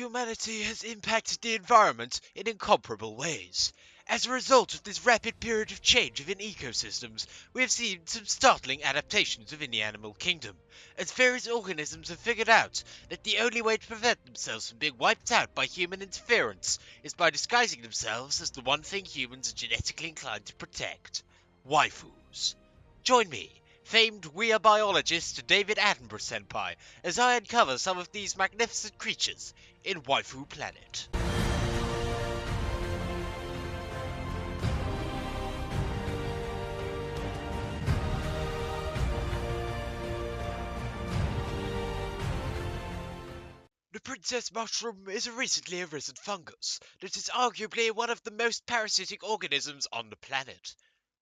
Humanity has impacted the environment in incomparable ways. As a result of this rapid period of change within ecosystems, we have seen some startling adaptations within the animal kingdom, as various organisms have figured out that the only way to prevent themselves from being wiped out by human interference is by disguising themselves as the one thing humans are genetically inclined to protect: waifus. Join me, famed weird biologist David Attenborough Senpai, as I uncover some of these magnificent creatures in Waifu Planet. The princess mushroom is a recently arisen fungus that is arguably one of the most parasitic organisms on the planet.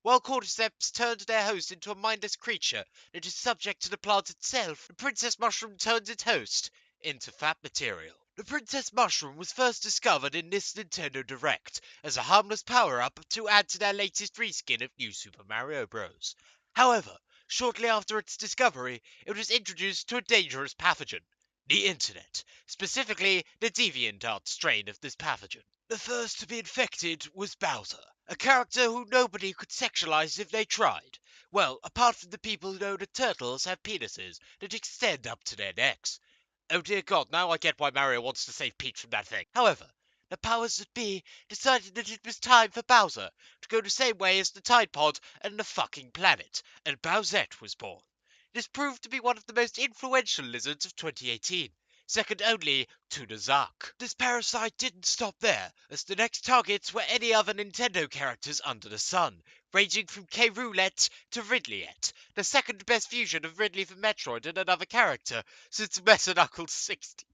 While cordyceps turns their host into a mindless creature that is subject to the plant itself, the princess mushroom turns its host into fat material. The princess mushroom was first discovered in this Nintendo Direct as a harmless power-up to add to their latest reskin of New Super Mario Bros. However, shortly after its discovery, it was introduced to a dangerous pathogen: the internet, specifically the DeviantArt strain of this pathogen. The first to be infected was Bowser, a character who nobody could sexualize if they tried. Well, apart from the people who know that turtles have penises that extend up to their necks. Oh dear god, now I get why Mario wants to save Peach from that thing. However, the powers that be decided that it was time for Bowser to go the same way as the Tide Pod and the fucking planet, and Bowsette was born. This proved to be one of the most influential lizards of 2018, second only to the Zark. This parasite didn't stop there, as the next targets were any other Nintendo characters under the sun, ranging from K. Roulette to Ridleyette, the second best fusion of Ridley from Metroid and another character since Meta Knuckles 60.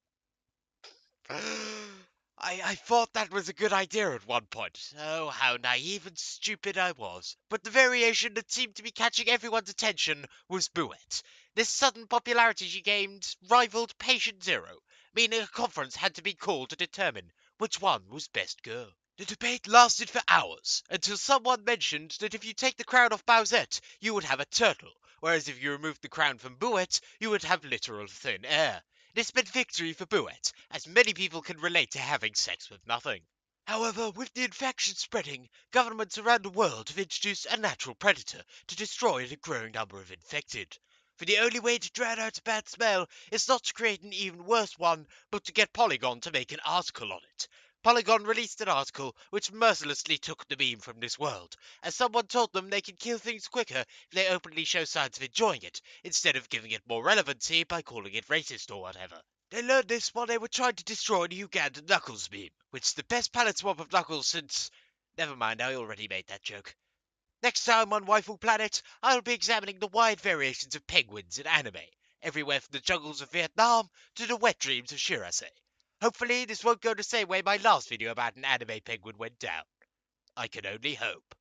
I thought that was a good idea at one point. Oh, how naive and stupid I was. But the variation that seemed to be catching everyone's attention was Buette. This sudden popularity she gained rivaled Patient Zero, meaning a conference had to be called to determine which one was best girl. The debate lasted for hours, until someone mentioned that if you take the crown off Bowsette, you would have a turtle, whereas if you removed the crown from Buette, you would have literal thin air. This meant victory for Buette, as many people can relate to having sex with nothing. However, with the infection spreading, governments around the world have introduced a natural predator to destroy the growing number of infected. For the only way to drown out a bad smell is not to create an even worse one, but to get Polygon to make an article on it. Polygon released an article which mercilessly took the meme from this world, as someone told them they can kill things quicker if they openly show signs of enjoying it, instead of giving it more relevancy by calling it racist or whatever. They learned this while they were trying to destroy the Ugandan Knuckles meme, which is the best palette swap of Knuckles since... Never mind, I already made that joke. Next time on Waifu Planet, I'll be examining the wide variations of penguins in anime, everywhere from the jungles of Vietnam to the wet dreams of Shirase. Hopefully this won't go the same way my last video about an anime penguin went down. I can only hope.